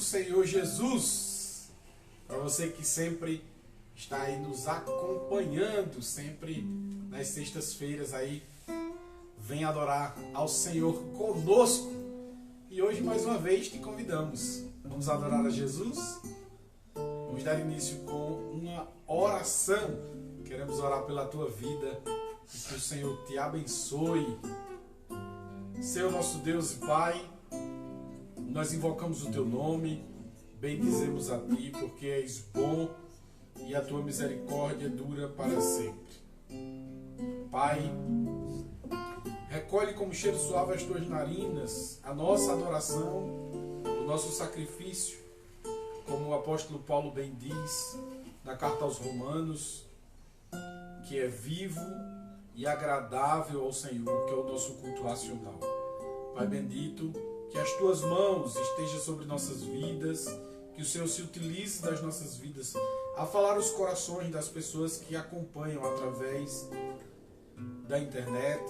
Senhor Jesus. Para você que sempre está aí nos acompanhando, sempre nas sextas-feiras aí, vem adorar ao Senhor conosco. E hoje mais uma vez te convidamos. Vamos adorar a Jesus. Vamos dar início com uma oração. Queremos orar pela tua vida e que o Senhor te abençoe. Senhor nosso Deus e Pai, nós invocamos o teu nome, bendizemos a ti, porque és bom e a tua misericórdia dura para sempre. Pai, recolhe como cheiro suave as tuas narinas a nossa adoração, o nosso sacrifício, como o apóstolo Paulo bem diz na carta aos Romanos, que é vivo e agradável ao Senhor, que é o nosso culto racional. Pai bendito, que as tuas mãos estejam sobre nossas vidas, que o Senhor se utilize das nossas vidas a falar os corações das pessoas que acompanham através da internet,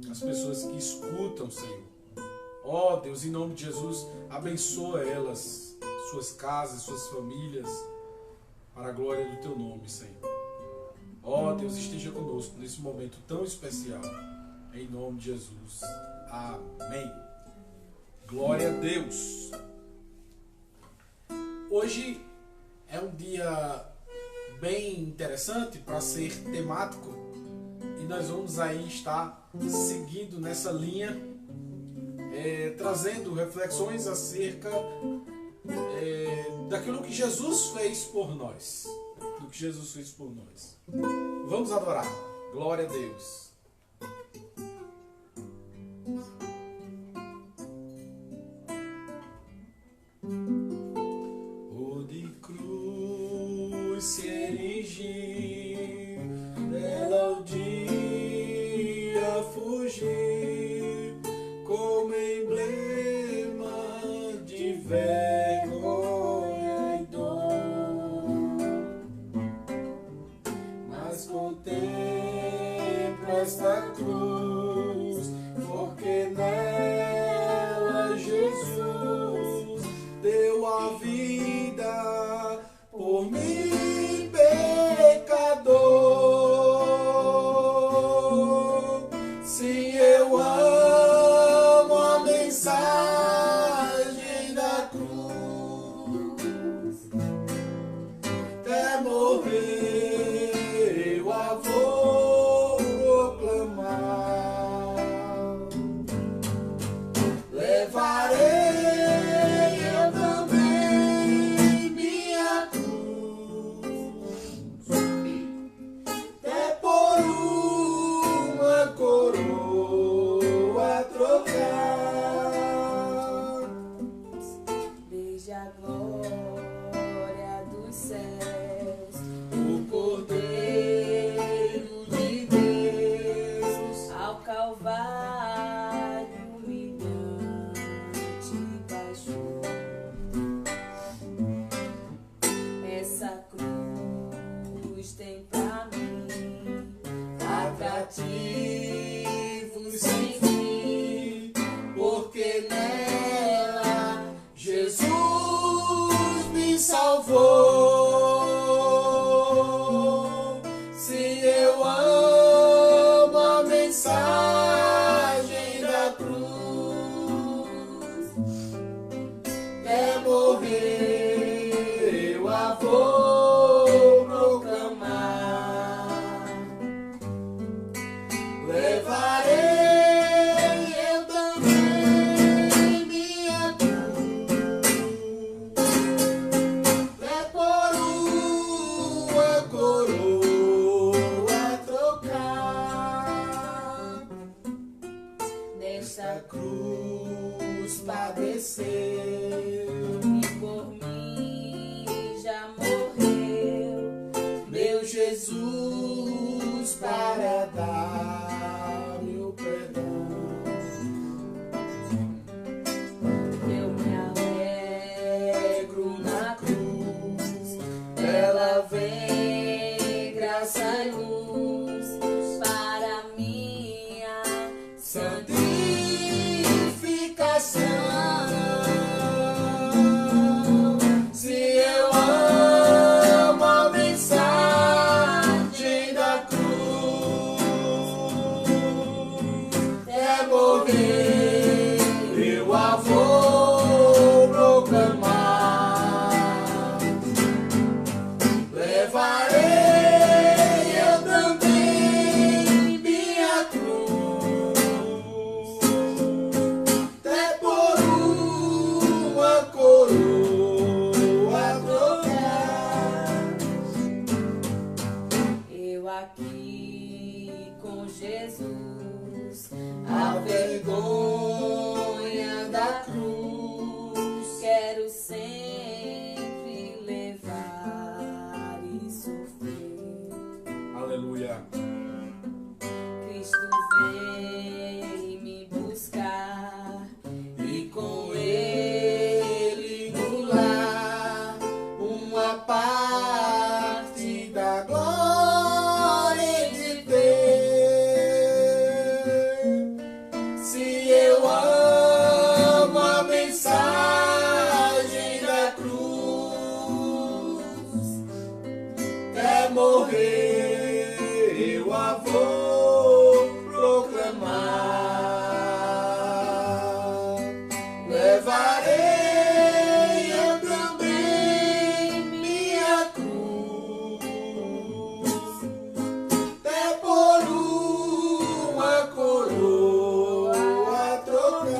as pessoas que escutam, Senhor. Ó Deus, em nome de Jesus, abençoa elas, suas casas, suas famílias, para a glória do teu nome, Senhor. Ó Deus, esteja conosco nesse momento tão especial, em nome de Jesus. Amém. Glória a Deus. Hoje é um dia bem interessante para ser temático e nós vamos aí estar seguindo nessa linha, trazendo reflexões acerca daquilo que Jesus fez por nós. Do que Jesus fez por nós. Vamos adorar. Glória a Deus. Se erigir, dela o dia fugir, como emblema de vergonha e dor. Mas contemplo esta cruz, porque nela Jesus deu a vida por mim. Sim, eu amo a mensagem da cruz. Até morrer eu a vou proclamar. Levarei eu também minha cruz, até por uma coroa trocar. Desde a glória dos céus, o Cordeiro de Deus, ao Calvário humilhante baixou. Essa cruz tem pra mim atrativos sem fim, porque nela Jesus me salvou. Se eu amo a mensagem da cruz, até morrer eu a vou proclamar. Levarei eu também minha cruz, até por uma coroa trocar. Nesta cruz padeceu e por mim já morreu meu Jesus para dar-me o perdão. Eu me alegro na cruz, ela vem graça e luz para minha santificação. vou proclamar. Levarei eu também minha cruz, até por uma coroa trocar.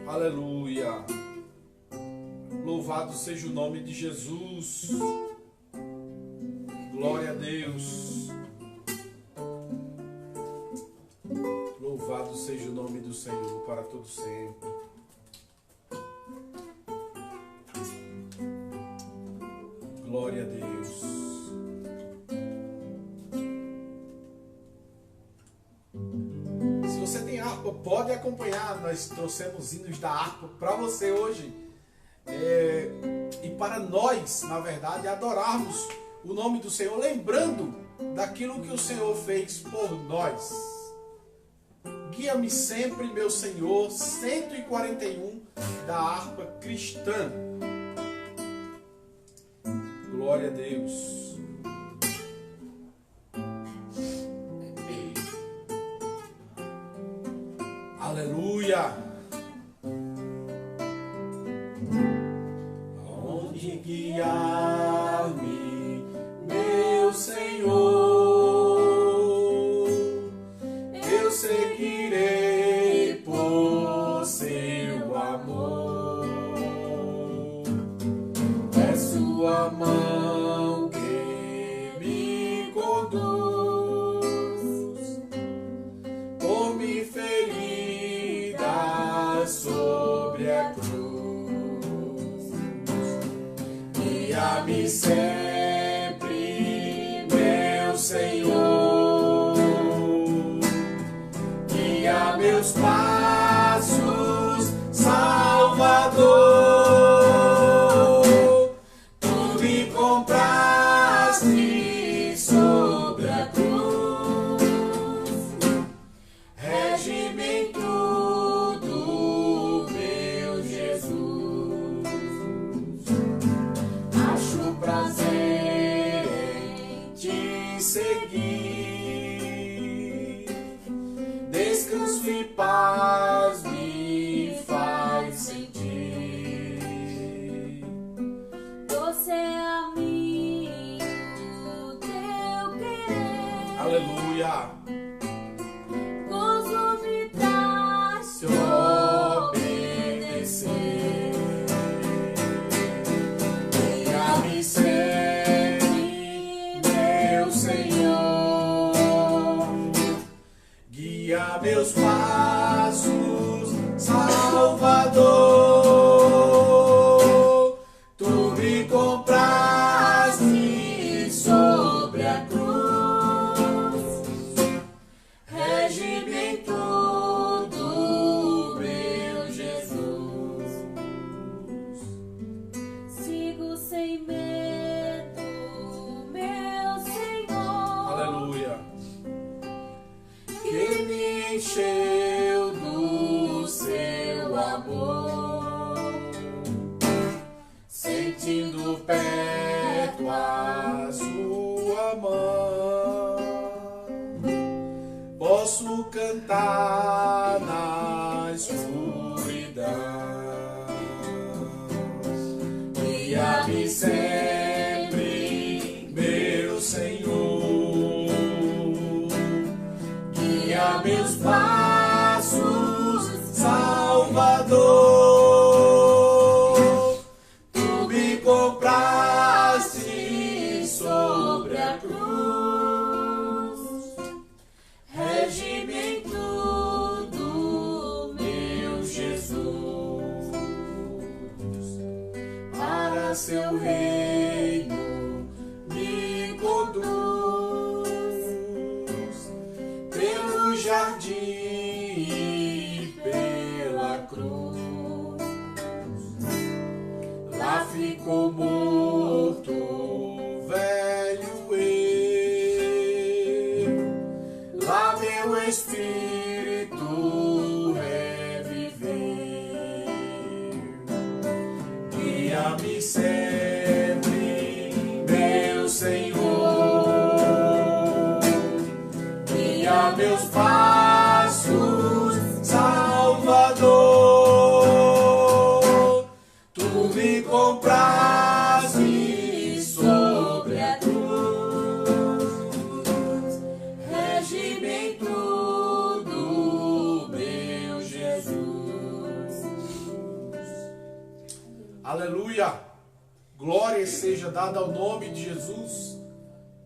Aleluia. Louvado seja o nome de Jesus. Glória a Deus. Louvado seja o nome do Senhor para todo sempre. Glória a Deus. Se você tem harpa, pode acompanhar. Nós trouxemos hinos da harpa para você hoje. E para nós, na verdade, adorarmos o nome do Senhor, lembrando daquilo que o Senhor fez por nós. Guia-me sempre, meu Senhor, 141 da harpa cristã. Glória a Deus. Aleluia. Aonde guiar-me, meu Senhor, eu seguirei por seu amor. É sua mão que me conduz, por me ferida sobre a cruz. Guia-me sempre, meu Senhor, guia meus passos, Salvador. Tu me compraste sobre a cruz, rege-me em tudo, meu Jesus. Acho prazer em te seguir, descanso e paz me faz sentir. Você é amigo, teu querer. Aleluia. Gozo me traz Se obedecer, guia-me sempre, meu Senhor, guia meus passos, Salvador. Tu me compraste sobre a cruz, rege-me em tudo, meu Jesus. sigo sem medo, meu Senhor. Aleluia. Que me encheu do seu amor, sentindo perto a sua mão, posso cantar na escuridão. Guia-me sempre, meu Senhor, guia meus passos, Salvador. Tu me compraste sobre a cruz, rege-me em tudo, meu Jesus. Para seu reino me conduz, pelo jardim e pela cruz. Lá ficou morto o velho eu, lá meu espírito reviver. Guia-me sempre, meu Aleluia! Glória seja dada ao nome de Jesus.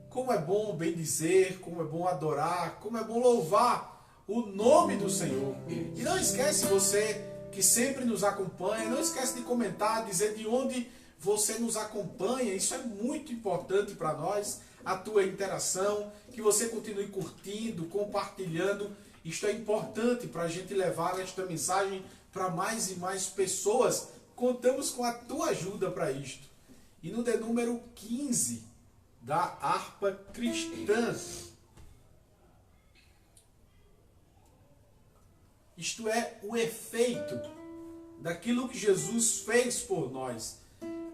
Como é bom bendizer, como é bom adorar, como é bom louvar o nome do Senhor. E não esquece, você que sempre nos acompanha, não esquece de comentar, dizer de onde você nos acompanha. Isso é muito importante para nós, a tua interação, que você continue curtindo, compartilhando. Isto é importante para a gente levar esta mensagem para mais e mais pessoas. Contamos com a tua ajuda para isto. E no de número 15 da harpa cristã. Isto é o efeito daquilo que Jesus fez por nós.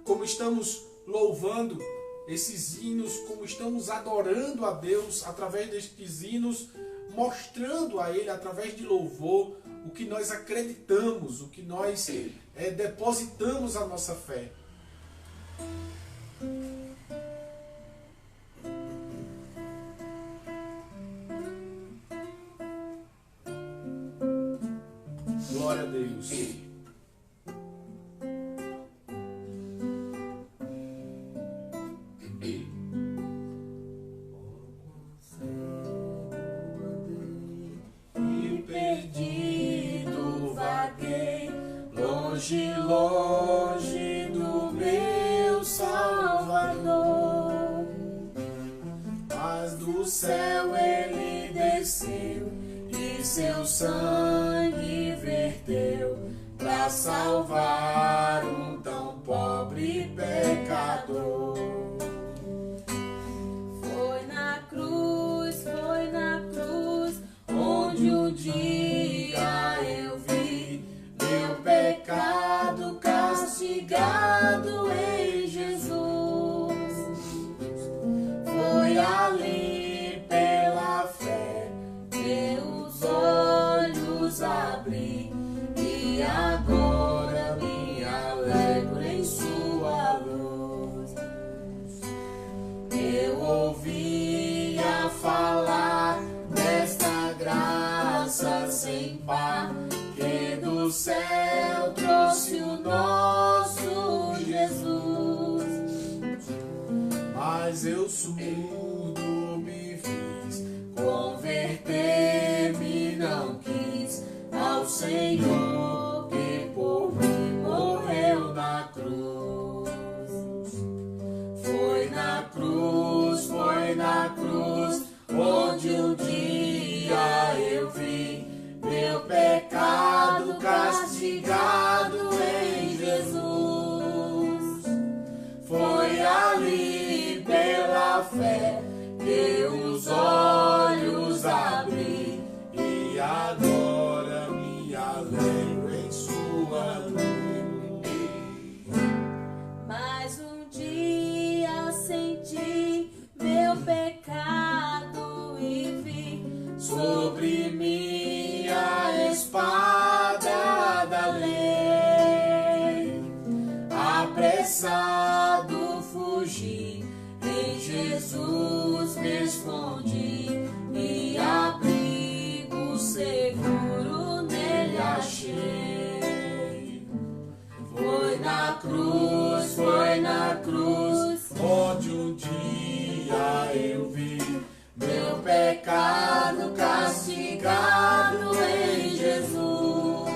Como estamos louvando esses hinos, como estamos adorando a Deus através destes hinos, mostrando a Ele através de louvor o que nós acreditamos, o que nós depositamos a nossa fé. Glória a Deus. E perdido vaguei, longe, Longe do meu Salvador, mas do céu ele desceu e seu sangue verteu para salvar um tão pobre pecador. Foi na cruz, onde um dia eu vi Meu pecado castigado em Jesus. foi ali pela fé, Meus olhos abri e agora me alegro em sua luz. eu ouvia falar desta graça sem par, que do céu trouxe o nosso Jesus. Mas eu surdo me fiz, converter-me não quis ao Senhor que por mim morreu na cruz. Foi na cruz, onde um dia eu vi meu pecado castigado em Jesus. Foi ali pela fé que os olhos abri e agora me alegro em sua luz. Mas um dia senti meu pecado e vi Sobre mim a espada da lei, apressado fugi, em Jesus me escondi e abrigo seguro nele achei. Foi na cruz, onde um dia eu vi meu pecado castigado em Jesus.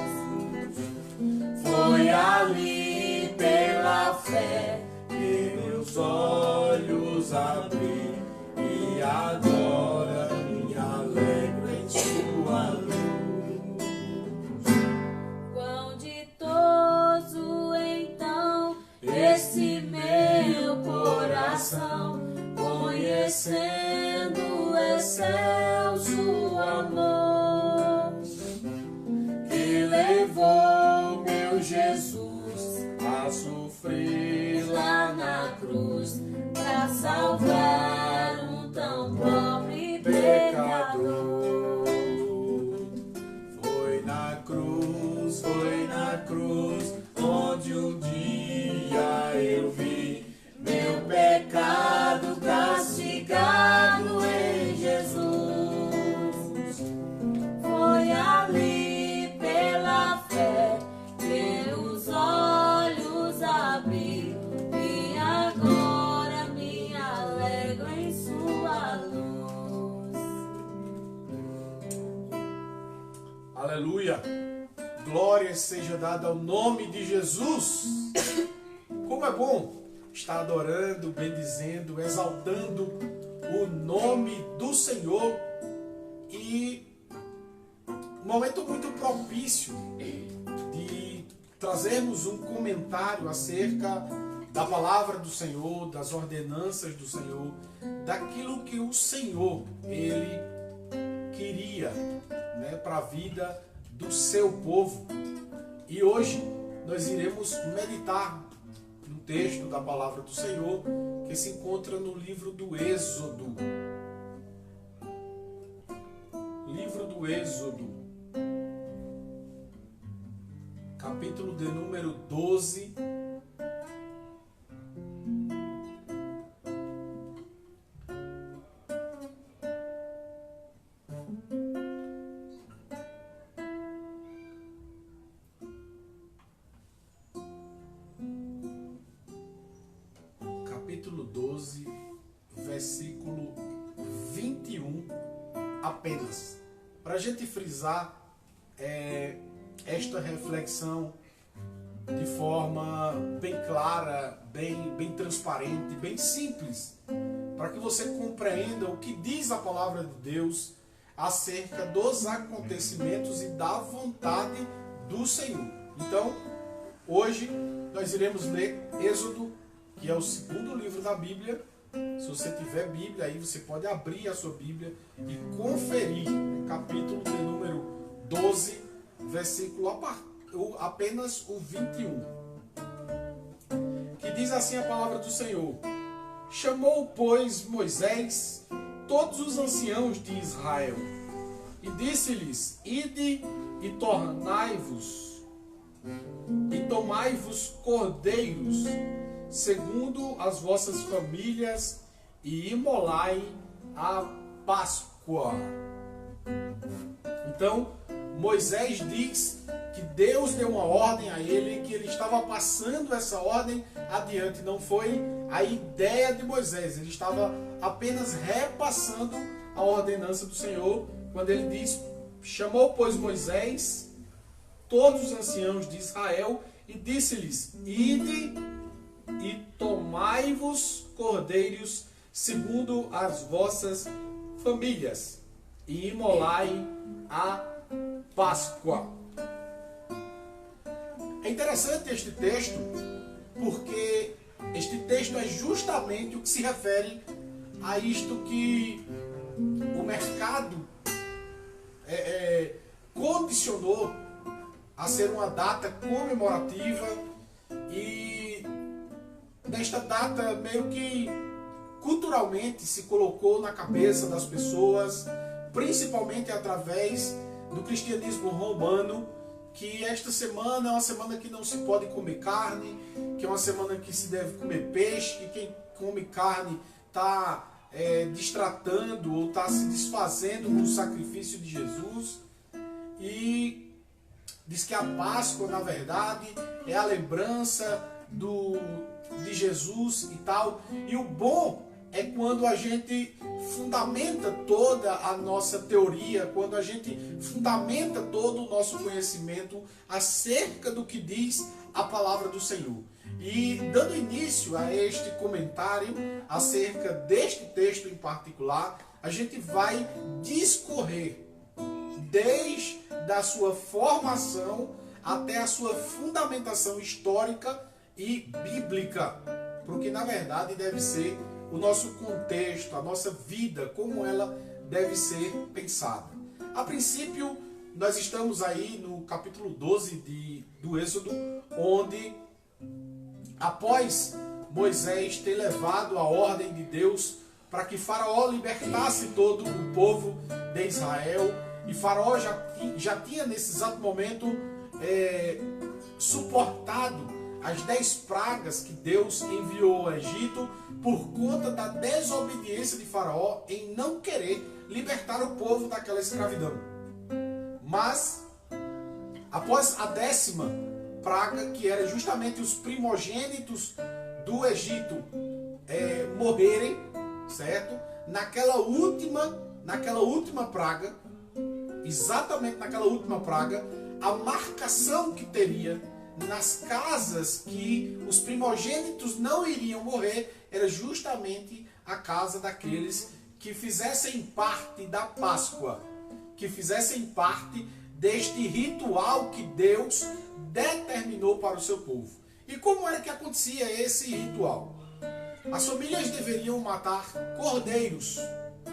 Foi ali pela fé que meus olhos abri e agora me alegro em sua luz. quão ditoso então esse meu coração, conhecendo excelso amor, que levou meu Jesus a sofrer lá na cruz, pra salvar um tão pobre pecador. Foi na cruz, onde um dia eu vi meu pecado castigado em Jesus. Foi ali pela fé que os olhos abriram dada ao nome de Jesus. Como é bom estar adorando, bendizendo, exaltando o nome do Senhor. E um momento muito propício de trazermos um comentário acerca da palavra do Senhor, das ordenanças do Senhor, daquilo que o Senhor, Ele queria, né, para a vida do seu povo. E hoje nós iremos meditar no texto da palavra do Senhor que se encontra no livro do Êxodo. Livro do Êxodo, capítulo de número 12. Capítulo 12, versículo 21 apenas. Para a gente frisar esta reflexão de forma bem clara, bem transparente, bem simples, para que você compreenda o que diz a palavra de Deus acerca dos acontecimentos e da vontade do Senhor. Então, hoje nós iremos ler Êxodo, que é o segundo livro da Bíblia. Se você tiver Bíblia, aí você pode abrir a sua Bíblia e conferir capítulo de número 12, versículo apenas o 21. Que diz assim a palavra do Senhor: Chamou, pois, Moisés todos os anciãos de Israel e disse-lhes: Ide e tornai-vos e tomai-vos cordeiros segundo as vossas famílias, e imolai a Páscoa. Então, Moisés diz que Deus deu uma ordem a ele, que ele estava passando essa ordem adiante. Não foi a ideia de Moisés, ele estava apenas repassando a ordenança do Senhor, quando ele diz: chamou, pois, Moisés todos os anciãos de Israel e disse-lhes: Ide e tomai-vos cordeiros segundo as vossas famílias, e imolai a Páscoa. É interessante este texto, porque este texto é justamente o que se refere a isto que o mercado condicionou a ser uma data comemorativa, e nesta data meio que culturalmente se colocou na cabeça das pessoas, principalmente através do cristianismo romano, que esta semana é uma semana que não se pode comer carne, que é uma semana que se deve comer peixe, que quem come carne está distratando ou está se desfazendo do sacrifício de Jesus. E diz que a Páscoa, na verdade, é a lembrança de Jesus e tal. E o bom é quando a gente fundamenta toda a nossa teoria, quando a gente fundamenta todo o nosso conhecimento acerca do que diz a palavra do Senhor. E dando início a este comentário acerca deste texto em particular, a gente vai discorrer desde a sua formação até a sua fundamentação histórica e bíblica, porque na verdade deve ser o nosso contexto, a nossa vida, como ela deve ser pensada. A princípio, nós estamos aí no capítulo 12 do Êxodo, onde, após Moisés ter levado a ordem de Deus para que Faraó libertasse todo o povo de Israel, e Faraó já tinha nesse exato momento suportado as 10 pragas que Deus enviou ao Egito por conta da desobediência de Faraó em não querer libertar o povo daquela escravidão. Mas, após a 10ª praga, que era justamente os primogênitos do Egito morrerem, certo? Naquela última praga, exatamente naquela última praga, a marcação que teria nas casas que os primogênitos não iriam morrer era justamente a casa daqueles que fizessem parte da Páscoa, que fizessem parte deste ritual que Deus determinou para o seu povo. E como era que acontecia esse ritual? As famílias deveriam matar cordeiros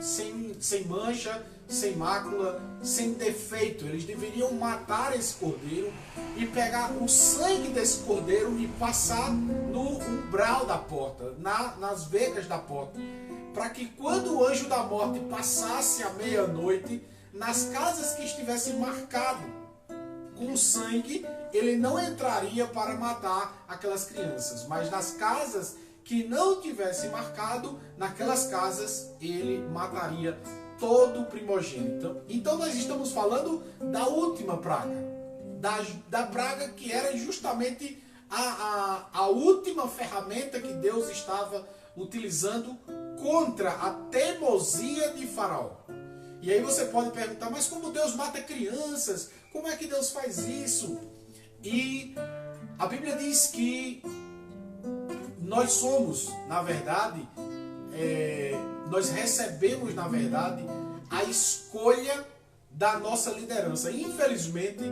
sem mancha, sem mácula, sem defeito. Eles deveriam matar esse cordeiro e pegar o sangue desse cordeiro e passar no umbral da porta, nas vegas da porta, para que quando o anjo da morte passasse à meia-noite, nas casas que estivessem marcado com sangue, ele não entraria para matar aquelas crianças, mas nas casas que não tivesse marcado, naquelas casas ele mataria todo o primogênito. Então nós estamos falando da última praga, da praga que era justamente a última ferramenta que Deus estava utilizando contra a teimosia de Faraó. E aí você pode perguntar, mas como Deus mata crianças? Como é que Deus faz isso? E a Bíblia diz que nós somos, na verdade, nós recebemos, na verdade, a escolha da nossa liderança. Infelizmente,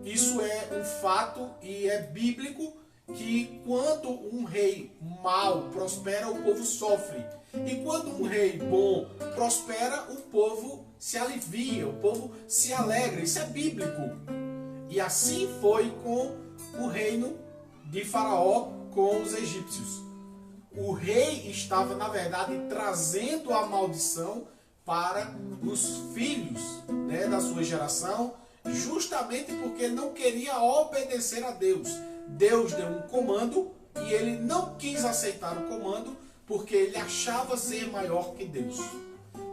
isso é um fato e é bíblico, que quando um rei mau prospera, o povo sofre. E quando um rei bom prospera, o povo se alivia, o povo se alegra. Isso é bíblico. E assim foi com o reino de Faraó com os egípcios. O rei estava, na verdade, trazendo a maldição para os filhos, né, da sua geração, justamente porque ele não queria obedecer a Deus. Deus deu um comando e ele não quis aceitar o comando porque ele achava ser maior que Deus.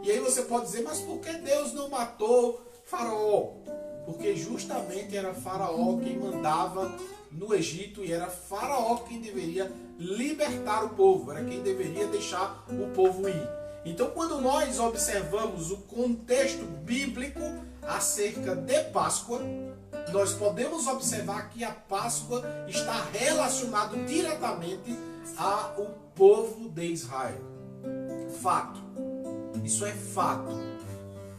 E aí você pode dizer, mas por que Deus não matou Faraó? Porque justamente era Faraó quem mandava no Egito e era Faraó quem deveria libertar o povo, era quem deveria deixar o povo ir. Então, quando nós observamos o contexto bíblico acerca de Páscoa, nós podemos observar que a Páscoa está relacionada diretamente ao povo de Israel. Fato. Isso é fato.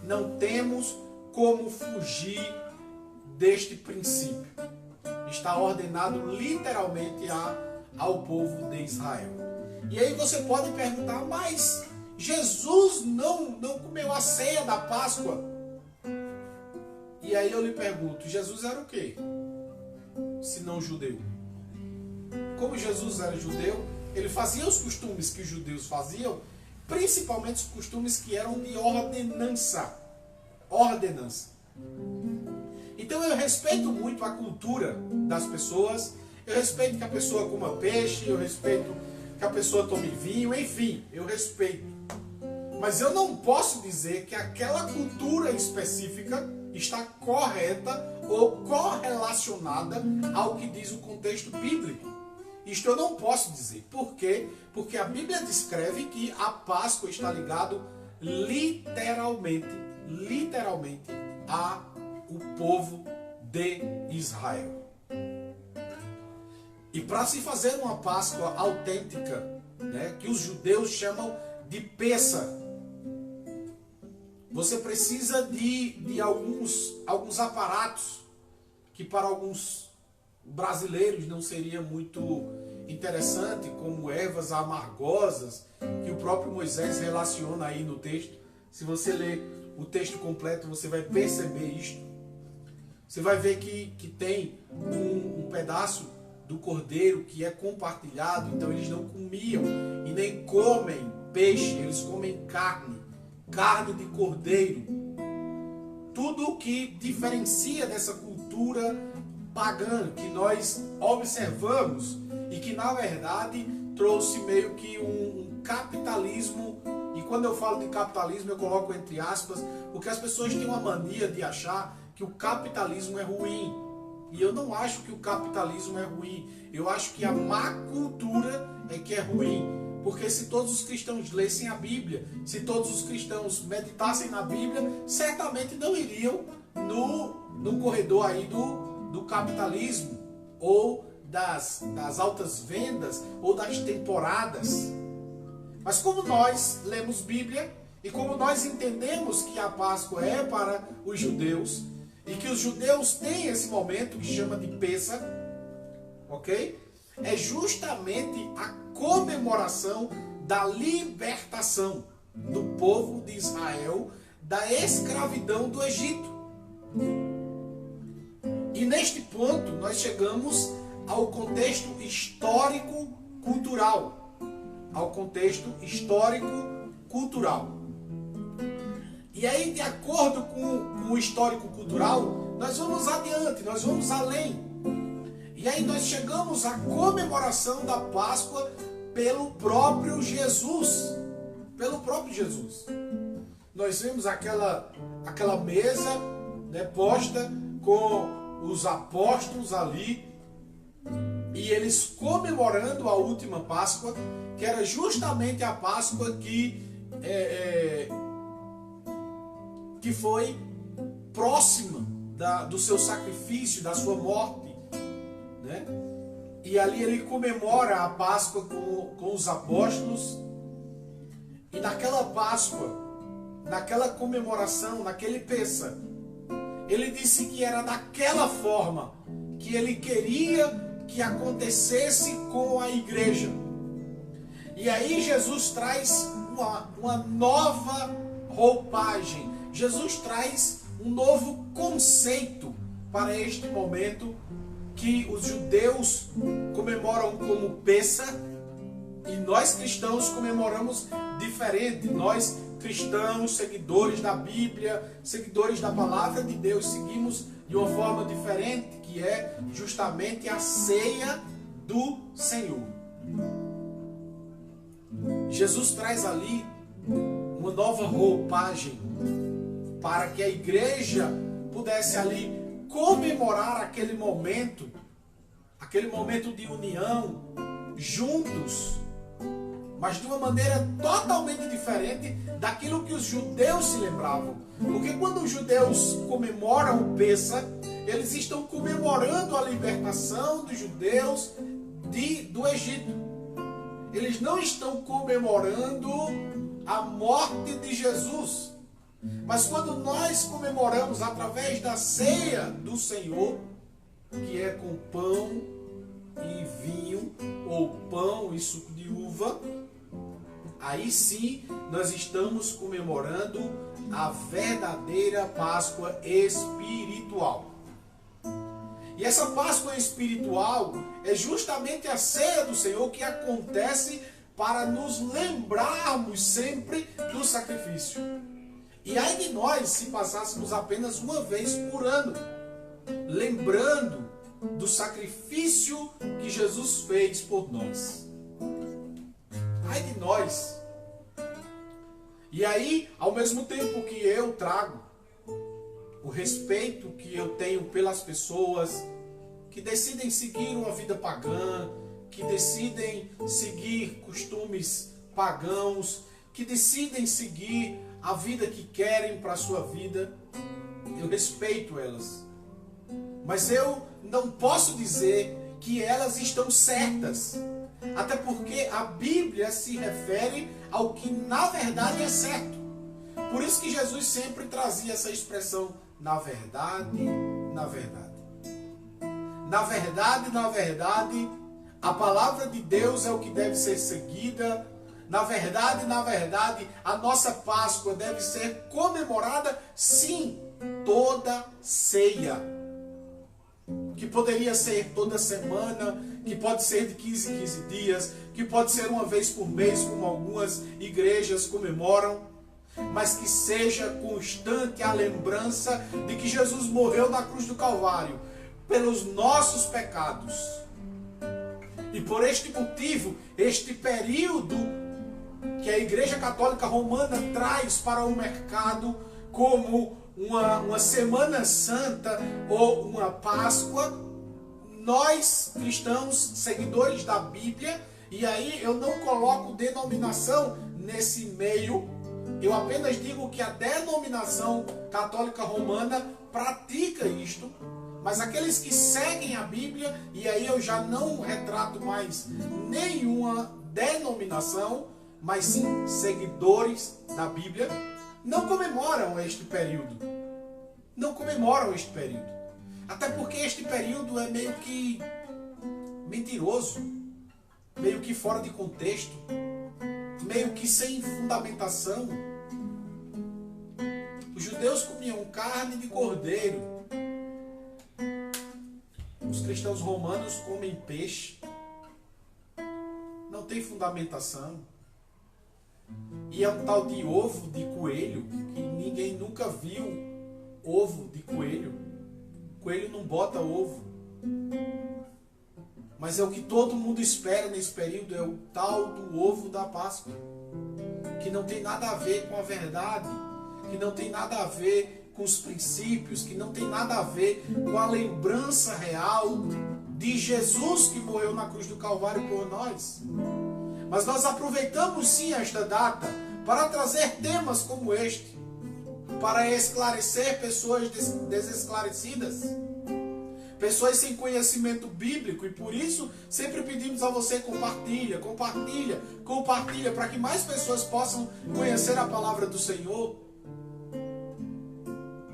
Não temos como fugir deste princípio. Está ordenado literalmente ao povo de Israel. E aí você pode perguntar, mas Jesus não comeu a ceia da Páscoa? E aí eu lhe pergunto, Jesus era o quê? Se não judeu. Como Jesus era judeu, ele fazia os costumes que os judeus faziam, principalmente os costumes que eram de ordenança. Então eu respeito muito a cultura das pessoas, eu respeito que a pessoa coma peixe, eu respeito que a pessoa tome vinho, enfim, eu respeito. Mas eu não posso dizer que aquela cultura específica está correta ou correlacionada ao que diz o contexto bíblico. Isto eu não posso dizer. Por quê? Porque a Bíblia descreve que a Páscoa está ligado literalmente ao povo de Israel. E para se fazer uma Páscoa autêntica, né, que os judeus chamam de Pessa, você precisa de alguns aparatos que para alguns brasileiros não seria muito interessante, como ervas amargosas, que o próprio Moisés relaciona aí no texto. Se você ler o texto completo, você vai perceber isto. Você vai ver que tem um pedaço do cordeiro que é compartilhado, então eles não comiam e nem comem peixe, eles comem carne de cordeiro. Tudo o que diferencia dessa cultura pagã que nós observamos e que na verdade trouxe meio que um capitalismo. E quando eu falo de capitalismo eu coloco entre aspas, porque as pessoas têm uma mania de achar que o capitalismo é ruim. E eu não acho que o capitalismo é ruim. Eu acho que a má cultura é que é ruim. Porque se todos os cristãos lessem a Bíblia, se todos os cristãos meditassem na Bíblia, certamente não iriam no no corredor aí do capitalismo, ou das altas vendas, ou das temporadas. Mas como nós lemos Bíblia, e como nós entendemos que a Páscoa é para os judeus, e que os judeus têm esse momento que chama de Pêssar, ok? É justamente a comemoração da libertação do povo de Israel da escravidão do Egito. E neste ponto nós chegamos ao contexto histórico-cultural. Ao contexto histórico-cultural. E aí, de acordo com o histórico-cultural, nós vamos adiante, nós vamos além. E aí nós chegamos à comemoração da Páscoa pelo próprio Jesus. Pelo próprio Jesus. Nós vemos aquela mesa, né, posta com os apóstolos ali, e eles comemorando a última Páscoa, que era justamente a Páscoa que foi próxima do seu sacrifício, da sua morte, né? E ali ele comemora a Páscoa com os apóstolos. E naquela Páscoa, naquela comemoração, naquele Pêssar, ele disse que era daquela forma que ele queria que acontecesse com a igreja. E aí Jesus traz uma nova roupagem. Jesus traz um novo conceito para este momento que os judeus comemoram como Pêssar, e nós cristãos comemoramos diferente. Nós cristãos, seguidores da Bíblia, seguidores da Palavra de Deus, seguimos de uma forma diferente, que é justamente a ceia do Senhor. Jesus traz ali uma nova roupagem para que a igreja pudesse ali comemorar aquele momento de união, juntos, mas de uma maneira totalmente diferente daquilo que os judeus se lembravam. Porque quando os judeus comemoram o Pêssar, eles estão comemorando a libertação dos judeus do Egito. Eles não estão comemorando a morte de Jesus. Mas quando nós comemoramos através da ceia do Senhor, que é com pão e vinho, ou pão e suco de uva, aí sim nós estamos comemorando a verdadeira Páscoa espiritual. E essa Páscoa espiritual é justamente a ceia do Senhor, que acontece para nos lembrarmos sempre do sacrifício. E ai de nós se passássemos apenas uma vez por ano, lembrando do sacrifício que Jesus fez por nós. Ai de nós. E aí, ao mesmo tempo que eu trago o respeito que eu tenho pelas pessoas que decidem seguir uma vida pagã, que decidem seguir costumes pagãos, que decidem seguir a vida que querem para a sua vida, eu respeito elas. Mas eu não posso dizer que elas estão certas. Até porque a Bíblia se refere ao que na verdade é certo. Por isso que Jesus sempre trazia essa expressão, na verdade, na verdade. Na verdade, na verdade, a palavra de Deus é o que deve ser seguida. Na verdade, a nossa Páscoa deve ser comemorada, sim, toda ceia. Que poderia ser toda semana, que pode ser de 15 em 15 dias, que pode ser uma vez por mês, como algumas igrejas comemoram, mas que seja constante a lembrança de que Jesus morreu na cruz do Calvário pelos nossos pecados. E por este motivo, este período que a Igreja Católica Romana traz para o mercado como uma Semana Santa ou uma Páscoa, nós cristãos, seguidores da Bíblia, e aí eu não coloco denominação nesse meio, eu apenas digo que a denominação católica romana pratica isto, mas aqueles que seguem a Bíblia, e aí eu já não retrato mais nenhuma denominação, mas sim seguidores da Bíblia, não comemoram este período. Não comemoram este período. Até porque este período é meio que mentiroso, meio que fora de contexto, meio que sem fundamentação. Os judeus comiam carne de cordeiro. Os cristãos romanos comem peixe. Não tem fundamentação. E é um tal de ovo de coelho que ninguém nunca viu ovo de coelho. Coelho não bota ovo. Mas é o que todo mundo espera nesse período, é o tal do ovo da Páscoa. Que não tem nada a ver com a verdade, que não tem nada a ver com os princípios, que não tem nada a ver com a lembrança real de Jesus que morreu na cruz do Calvário por nós. Mas nós aproveitamos sim esta data para trazer temas como este, para esclarecer pessoas desesclarecidas, pessoas sem conhecimento bíblico, e por isso sempre pedimos a você: compartilha, compartilha, compartilha, para que mais pessoas possam conhecer a palavra do Senhor.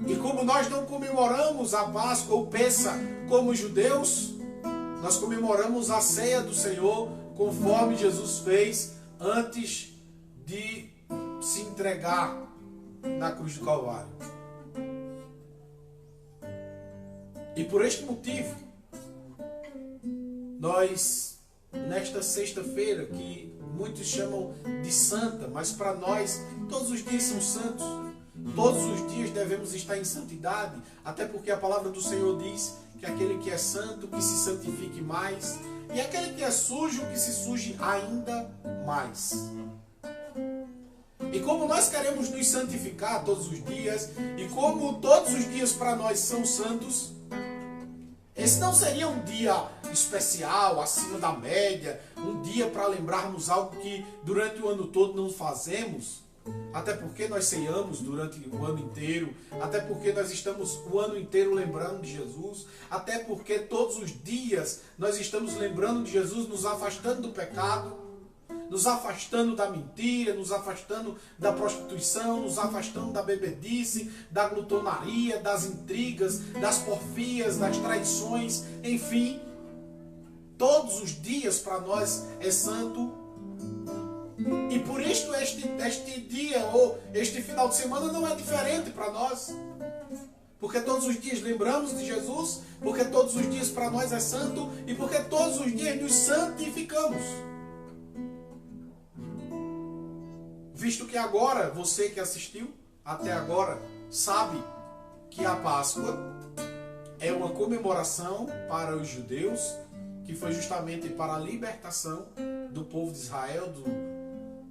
E como nós não comemoramos a Páscoa ou Pêssah como judeus, nós comemoramos a ceia do Senhor conforme Jesus fez antes de se entregar na cruz do Calvário. E por este motivo, nós, nesta sexta-feira, que muitos chamam de santa, mas para nós todos os dias são santos, todos os dias devemos estar em santidade, até porque a palavra do Senhor diz que aquele que é santo, que se santifique mais, e aquele que é sujo, que se suje ainda mais. E como nós queremos nos santificar todos os dias, e como todos os dias para nós são santos, esse não seria um dia especial, acima da média, um dia para lembrarmos algo que durante o ano todo não fazemos, até porque nós ceiamos durante o ano inteiro, até porque nós estamos o ano inteiro lembrando de Jesus, até porque todos os dias nós estamos lembrando de Jesus, nos afastando do pecado, nos afastando da mentira, nos afastando da prostituição, nos afastando da bebedice, da glutonaria, das intrigas, das porfias, das traições, enfim. Todos os dias para nós é santo. E por isso este dia ou este final de semana não é diferente para nós. Porque todos os dias lembramos de Jesus, porque todos os dias para nós é santo e porque todos os dias nos santificamos. Visto que agora, você que assistiu até agora, sabe que a Páscoa é uma comemoração para os judeus, que foi justamente para a libertação do povo de Israel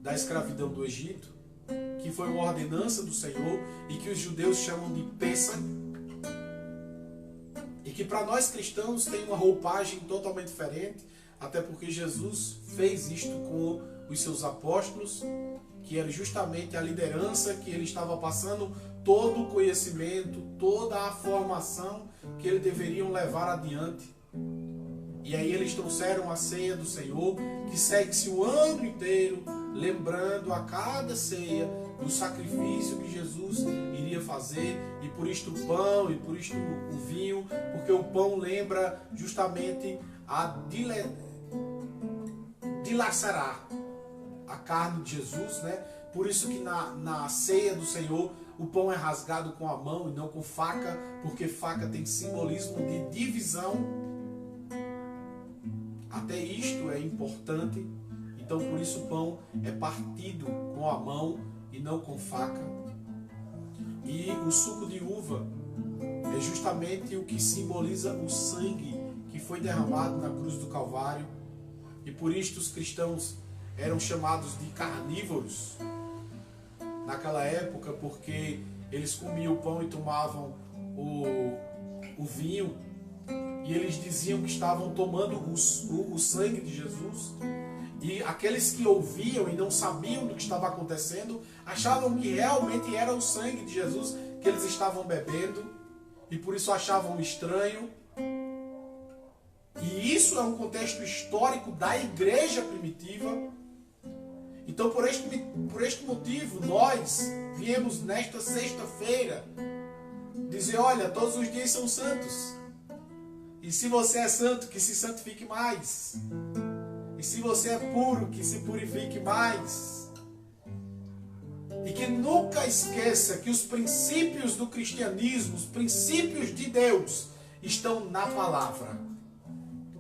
da escravidão do Egito, que foi uma ordenança do Senhor e que os judeus chamam de Pêssah, e que para nós cristãos tem uma roupagem totalmente diferente, até porque Jesus fez isto com os seus apóstolos, que era justamente a liderança que ele estava passando todo o conhecimento, toda a formação que eles deveriam levar adiante. E aí eles trouxeram a ceia do Senhor, que segue-se o ano inteiro, lembrando a cada ceia do sacrifício que Jesus iria fazer, e por isto o pão, e por isto o vinho, porque o pão lembra justamente a dilacerar a carne de Jesus, né? Por isso que na ceia do Senhor o pão é rasgado com a mão e não com faca, porque faca tem simbolismo de divisão. Até isto é importante. Então por isso o pão é partido com a mão e não com faca. E o suco de uva é justamente o que simboliza o sangue que foi derramado na cruz do Calvário. E por isto os cristãos eram chamados de carnívoros naquela época, porque eles comiam o pão e tomavam o vinho, e eles diziam que estavam tomando o sangue de Jesus. E aqueles que ouviam e não sabiam do que estava acontecendo, achavam que realmente era o sangue de Jesus que eles estavam bebendo. e por isso achavam estranho. E isso é um contexto histórico da igreja primitiva. Então, por este motivo, nós viemos nesta sexta-feira dizer, olha, todos os dias são santos. E se você é santo, que se santifique mais. E se você é puro, que se purifique mais. E que nunca esqueça que os princípios do cristianismo, os princípios de Deus, estão na palavra.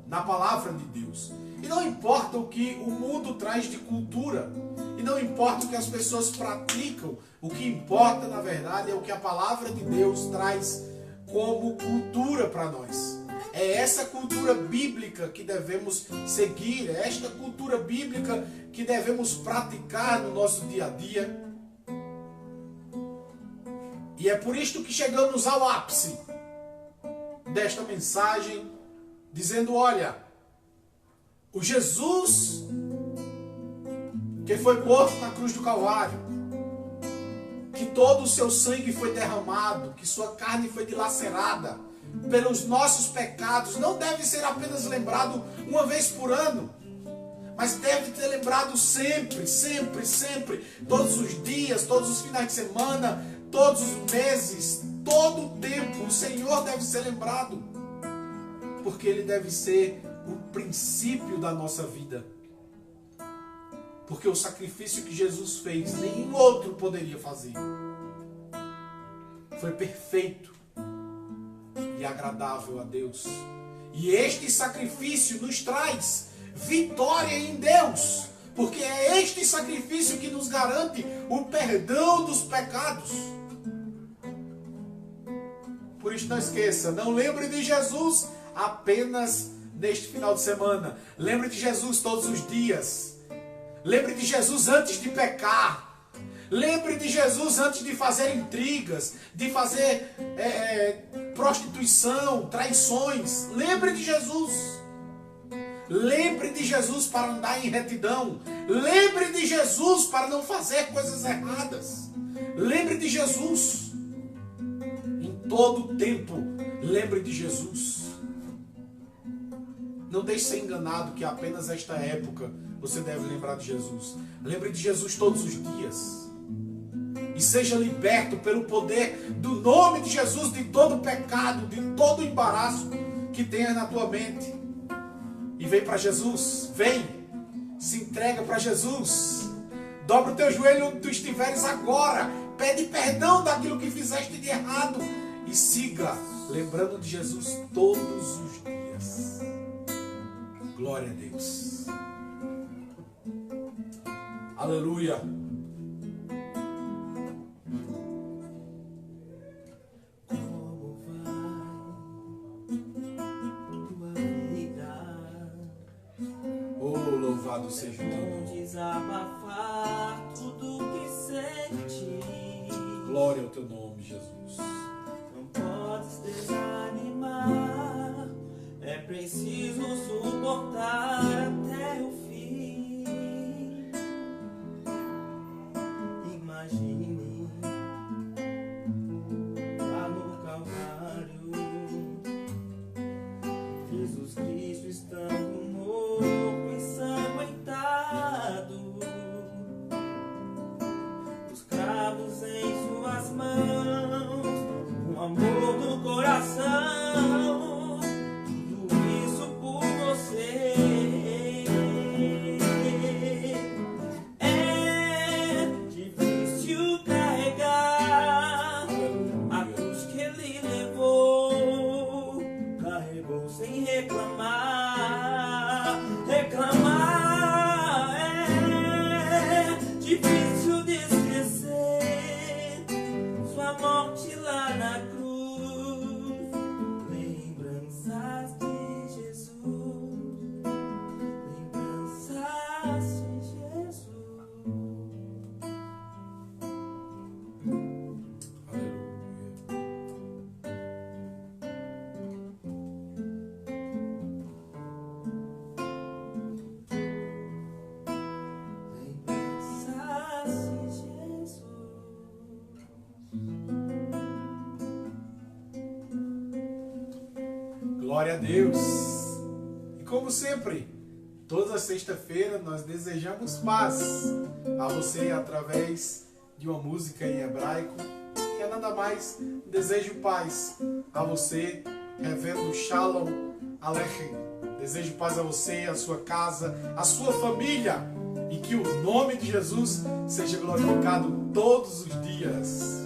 Na palavra de Deus. E não importa o que o mundo traz de cultura. E não importa o que as pessoas praticam. O que importa, na verdade, é o que a palavra de Deus traz como cultura para nós. É essa cultura bíblica que devemos seguir. É esta cultura bíblica que devemos praticar no nosso dia a dia. E é por isto que chegamos ao ápice desta mensagem, dizendo, olha, o Jesus que foi morto na cruz do Calvário, que todo o seu sangue foi derramado, que sua carne foi dilacerada pelos nossos pecados, não deve ser apenas lembrado uma vez por ano, mas deve ser lembrado sempre, sempre, sempre, todos os dias, todos os finais de semana, todos os meses, todo o tempo. O Senhor deve ser lembrado, porque Ele deve ser o princípio da nossa vida. Porque o sacrifício que Jesus fez, nenhum outro poderia fazer. Foi perfeito e agradável a Deus. E este sacrifício nos traz vitória em Deus. Porque é este sacrifício que nos garante o perdão dos pecados. Por isso não esqueça, não lembre de Jesus apenas neste final de semana. Lembre de Jesus todos os dias. Lembre de Jesus antes de pecar. Lembre de Jesus antes de fazer intrigas, de fazer prostituição, traições. Lembre de Jesus. Lembre de Jesus para andar em retidão. Lembre de Jesus para não fazer coisas erradas. Lembre de Jesus. Em todo tempo, lembre de Jesus. Não deixe ser enganado que apenas esta época você deve lembrar de Jesus. Lembre de Jesus todos os dias. E seja liberto pelo poder do nome de Jesus de todo pecado, de todo embaraço que tenha na tua mente. E vem para Jesus. Vem. Se entrega para Jesus. Dobra o teu joelho onde tu estiveres agora. Pede perdão daquilo que fizeste de errado. E siga lembrando de Jesus todos os dias. Glória a Deus. Aleluia. Como vai tua vida? Oh, louvado seja o teu Como nome. desabafar tudo que sente? Glória ao teu nome, Jesus. Não podes desanimar. É preciso suportar até o fim. Imagine lá no Calvário, Jesus Cristo estando morto, ensanguentado, os cravos em suas mãos, um amor no coração. Tudo isso por você. Glória a Deus. E como sempre, toda sexta-feira nós desejamos paz a você através de uma música em hebraico, que é nada mais, desejo paz a você, Reverendo Shalom Aleichem. Desejo paz a você, a sua casa, a sua família, e que o nome de Jesus seja glorificado todos os dias.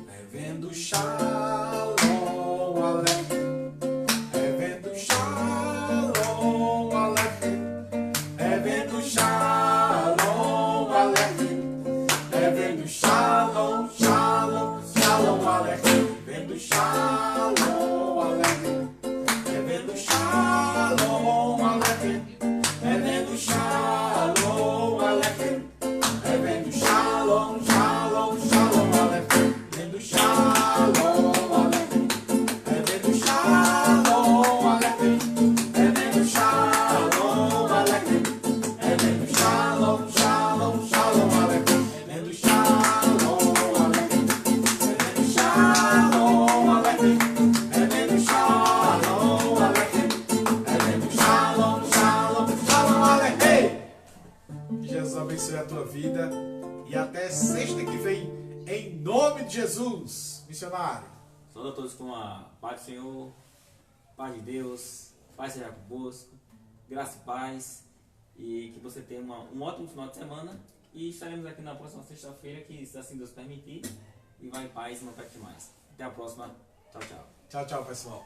Reverendo Shalom Aleichem, Reverendo Shalom Aleichem, Reverendo Shalom Aleichem, Reverendo Shalom, Shalom, Shalom Aleichem, Reverendo Shalom Aleichem, Reverendo Shalom Aleichem, Reverendo Shalom Aleichem, Reverendo Shalom, Shalom, Shalom Aleichem, Reverendo Shalom Aleichem, Reverendo Shalom Aleichem, Reverendo Shalom Aleichem, Reverendo Shalom, Shalom, Shalom Aleichem, Reverendo Shalom Aleichem, Reverendo Shalom Aleichem, Reverendo Shalom Aleichem, Reverendo Shalom, Shalom, Shalom Aleichem. Que Jesus abençoe a tua vida e até sexta que vem, em nome de Jesus, missionário. Saúde a todos com a paz do Senhor, paz de Deus, paz seja convosco, graça e paz, e que você tenha um ótimo final de semana, e estaremos aqui na próxima sexta-feira, que se assim Deus permitir, e vai em paz e não peque mais. Até a próxima, tchau, tchau. Tchau, tchau, pessoal.